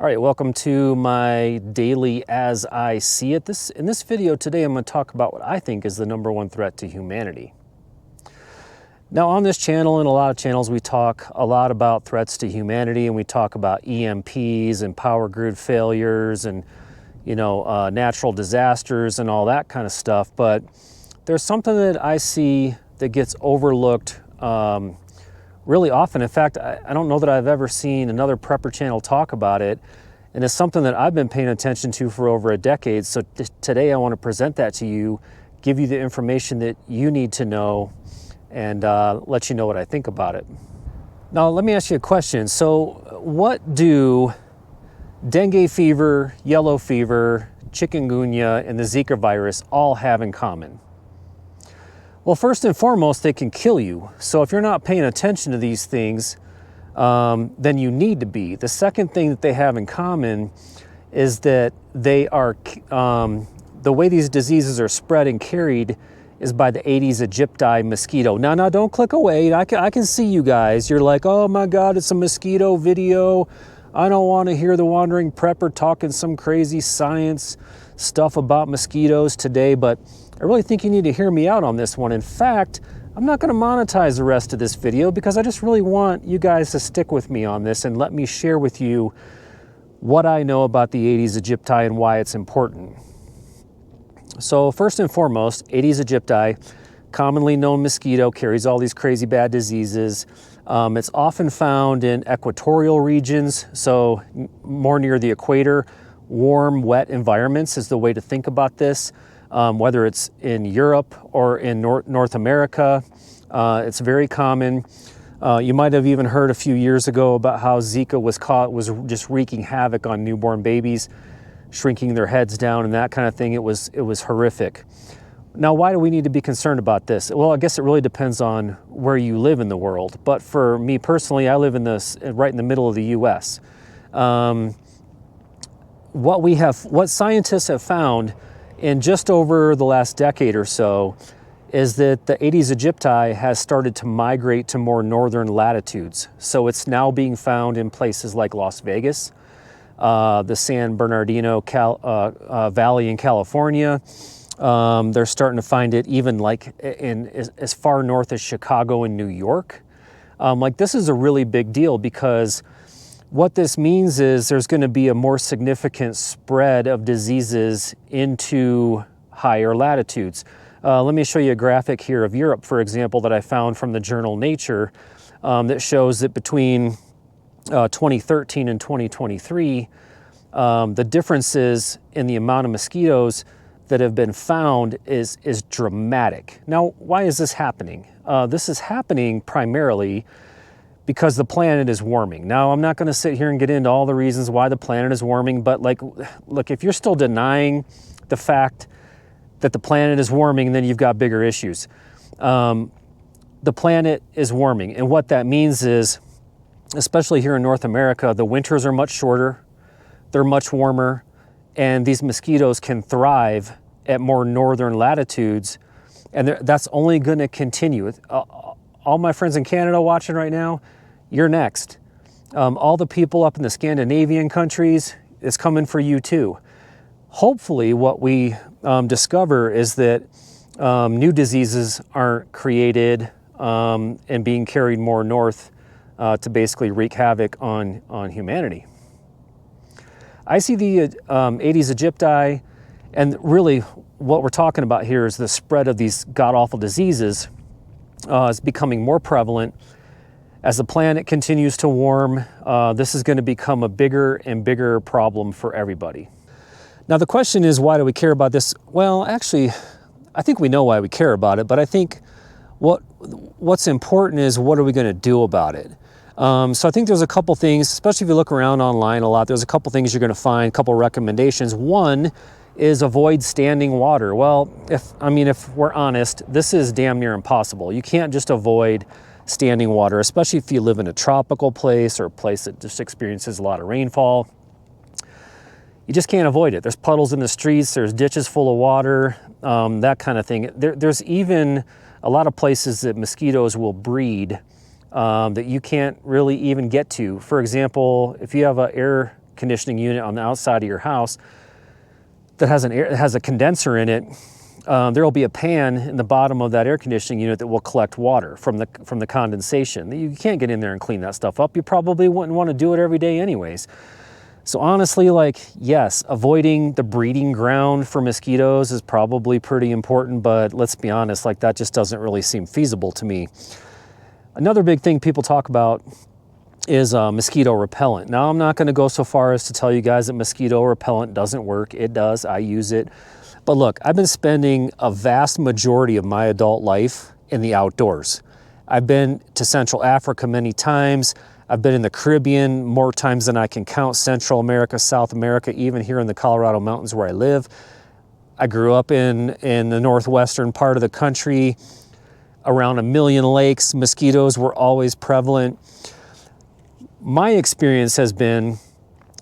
All right, welcome to my daily as I see it. In this video today, I'm going to talk about what I think is the #1 threat to humanity. Now on this channel and a lot of channels, we talk a lot about threats to humanity, and we talk about EMPs and power grid failures and natural disasters and all that kind of stuff. But there's something that I see that gets overlooked really often. In fact, I don't know that I've ever seen another prepper channel talk about it, and it's something that I've been paying attention to for over a decade. So today I want to present that to you, give you the information that you need to know, and let you know what I think about it. Now let me ask you a question. So what do dengue fever, yellow fever, chikungunya, and the Zika virus all have in common? Well, first and foremost, they can kill you. So if you're not paying attention to these things, then you need to be. The second thing that they have in common is that they are, the way these diseases are spread and carried is by the Aedes aegypti mosquito. Now, don't click away. I can see you guys. You're like, oh my God, it's a mosquito video. I don't want to hear the wandering prepper talking some crazy science stuff about mosquitoes today, but I really think you need to hear me out on this one. In fact, I'm not going to monetize the rest of this video because I just really want you guys to stick with me on this and let me share with you what I know about the Aedes aegypti and why it's important. So first and foremost, Aedes aegypti, commonly known mosquito, carries all these crazy bad diseases. It's often found in equatorial regions, so more near the equator. Warm, wet environments is the way to think about this. Whether it's in Europe or in North America, it's very common. You might have even heard a few years ago about how Zika was just wreaking havoc on newborn babies, shrinking their heads down and that kind of thing. It was horrific. Now, why do we need to be concerned about this? Well, I guess it really depends on where you live in the world. But for me personally, I live right in the middle of the U.S. What scientists have found in just over the last decade or so is that the Aedes aegypti has started to migrate to more northern latitudes. So it's now being found in places like Las Vegas, the San Bernardino Valley in California. They're starting to find it even like as far north as Chicago and New York. This is a really big deal because what this means is there's going to be a more significant spread of diseases into higher latitudes. Let me show you a graphic here of Europe, for example, that I found from the journal Nature that shows that between 2013 and 2023, the differences in the amount of mosquitoes that have been found is dramatic. Now, why is this happening? This is happening primarily because the planet is warming. Now, I'm not going to sit here and get into all the reasons why the planet is warming, but look, if you're still denying the fact that the planet is warming, then you've got bigger issues. The planet is warming, and what that means is, especially here in North America, the winters are much shorter, they're much warmer, and these mosquitoes can thrive at more northern latitudes, and that's only going to continue. All my friends in Canada watching right now, you're next. All the people up in the Scandinavian countries, it's coming for you too. Hopefully what we discover is that new diseases aren't created and being carried more north to basically wreak havoc on humanity. I see the Aedes aegypti, and really what we're talking about here is the spread of these god-awful diseases is becoming more prevalent. As the planet continues to warm, this is going to become a bigger and bigger problem for everybody. Now the question is, why do we care about this? Well, actually, I think we know why we care about it, but I think what's important is, what are we going to do about it? So I think there's a couple things, especially if you look around online a lot, there's a couple things you're going to find, a couple recommendations. One is avoid standing water. Well, if we're honest, this is damn near impossible. You can't just avoid standing water, especially if you live in a tropical place or a place that just experiences a lot of rainfall. You just can't avoid it. There's puddles in the streets, there's ditches full of water, that kind of thing. There's even a lot of places that mosquitoes will breed that you can't really even get to. For example, if you have an air conditioning unit on the outside of your house that has a condenser in it, there will be a pan in the bottom of that air conditioning unit that will collect water from the condensation. You can't get in there and clean that stuff up. You probably wouldn't want to do it every day anyways. So honestly, like, yes, avoiding the breeding ground for mosquitoes is probably pretty important, but let's be honest, like, that just doesn't really seem feasible to me. Another big thing people talk about is mosquito repellent. Now, I'm not going to go so far as to tell you guys that mosquito repellent doesn't work. It does. I use it. But look, I've been spending a vast majority of my adult life in the outdoors. I've been to Central Africa many times. I've been in the Caribbean more times than I can count, Central America, South America, even here in the Colorado mountains where I live. I grew up in the northwestern part of the country, around 1 million lakes. Mosquitoes were always prevalent. My experience has been,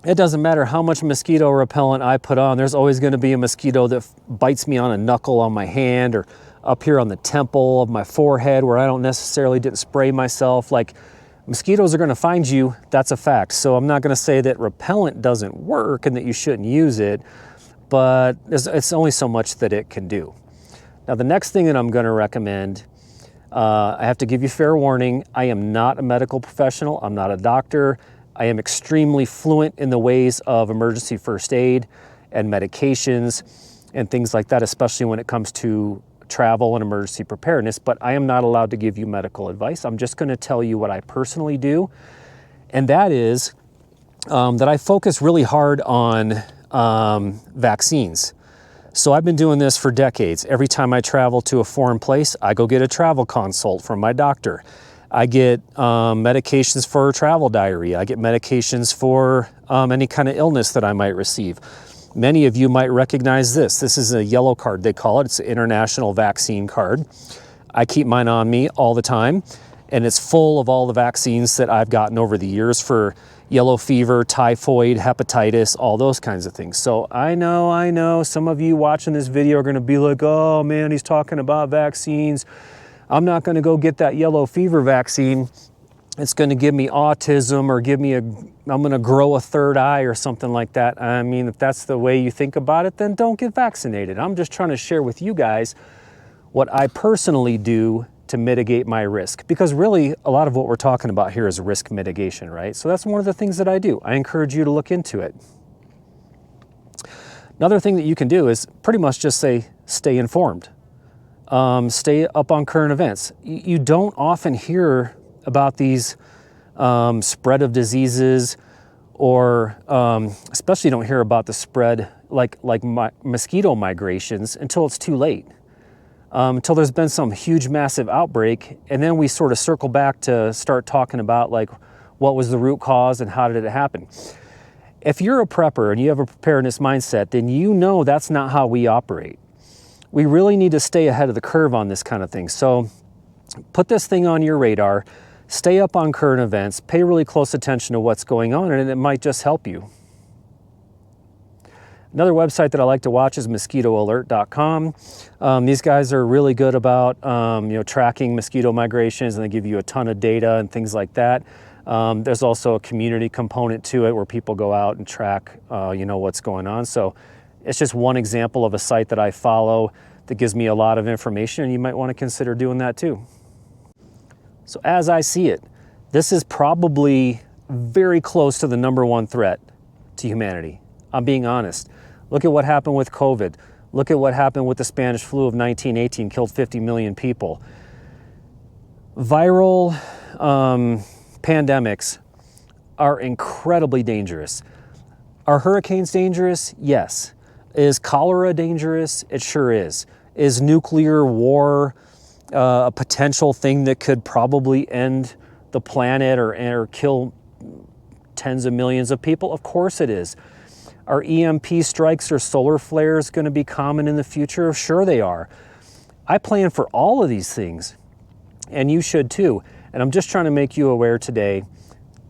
it doesn't matter how much mosquito repellent I put on, there's always going to be a mosquito that bites me on a knuckle on my hand or up here on the temple of my forehead where I don't necessarily didn't spray myself. Like, mosquitoes are going to find you, that's a fact. So I'm not going to say that repellent doesn't work and that you shouldn't use it, but it's only so much that it can do. Now, the next thing that I'm going to recommend, I have to give you fair warning, I am not a medical professional, I'm not a doctor. I am extremely fluent in the ways of emergency first aid and medications and things like that, especially when it comes to travel and emergency preparedness, but I am not allowed to give you medical advice. I'm just going to tell you what I personally do, and that is that I focus really hard on vaccines. So I've been doing this for decades. Every time I travel to a foreign place, I go get a travel consult from my doctor. I get medications for travel diarrhea. I get medications for any kind of illness that I might receive. Many of you might recognize this. This is a yellow card, they call it. It's an international vaccine card. I keep mine on me all the time, and it's full of all the vaccines that I've gotten over the years for yellow fever, typhoid, hepatitis, all those kinds of things. So I know some of you watching this video are gonna be like, oh man, he's talking about vaccines. I'm not gonna go get that yellow fever vaccine. It's gonna give me autism or I'm gonna grow a third eye or something like that. I mean, if that's the way you think about it, then don't get vaccinated. I'm just trying to share with you guys what I personally do to mitigate my risk. Because really, a lot of what we're talking about here is risk mitigation, right? So that's one of the things that I do. I encourage you to look into it. Another thing that you can do is pretty much just say, stay informed. Stay up on current events. You don't often hear about these spread of diseases, or especially don't hear about the spread like mosquito migrations until it's too late. Until there's been some huge massive outbreak, and then we sort of circle back to start talking about like what was the root cause and how did it happen. If you're a prepper and you have a preparedness mindset, then you know that's not how we operate. We really need to stay ahead of the curve on this kind of thing. So put this thing on your radar, stay up on current events, pay really close attention to what's going on, and it might just help you. Another website that I like to watch is mosquitoalert.com. These guys are really good about tracking mosquito migrations, and they give you a ton of data and things like that. There's also a community component to it where people go out and track what's going on. So it's just one example of a site that I follow that gives me a lot of information, and you might want to consider doing that too. So as I see it, this is probably very close to the #1 threat to humanity. I'm being honest. Look at what happened with COVID. Look at what happened with the Spanish flu of 1918, killed 50 million people. Viral pandemics are incredibly dangerous. Are hurricanes dangerous? Yes. Is cholera dangerous? It sure is. Is nuclear war a potential thing that could probably end the planet or kill tens of millions of people? Of course it is. Are EMP strikes or solar flares going to be common in the future? Sure they are. I plan for all of these things, and you should too. And I'm just trying to make you aware today,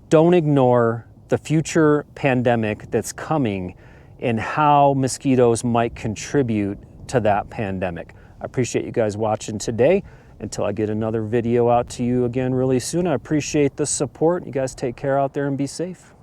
don't ignore the future pandemic that's coming and how mosquitoes might contribute to that pandemic. I appreciate you guys watching today. Until I get another video out to you again really soon, I appreciate the support. You guys take care out there and be safe.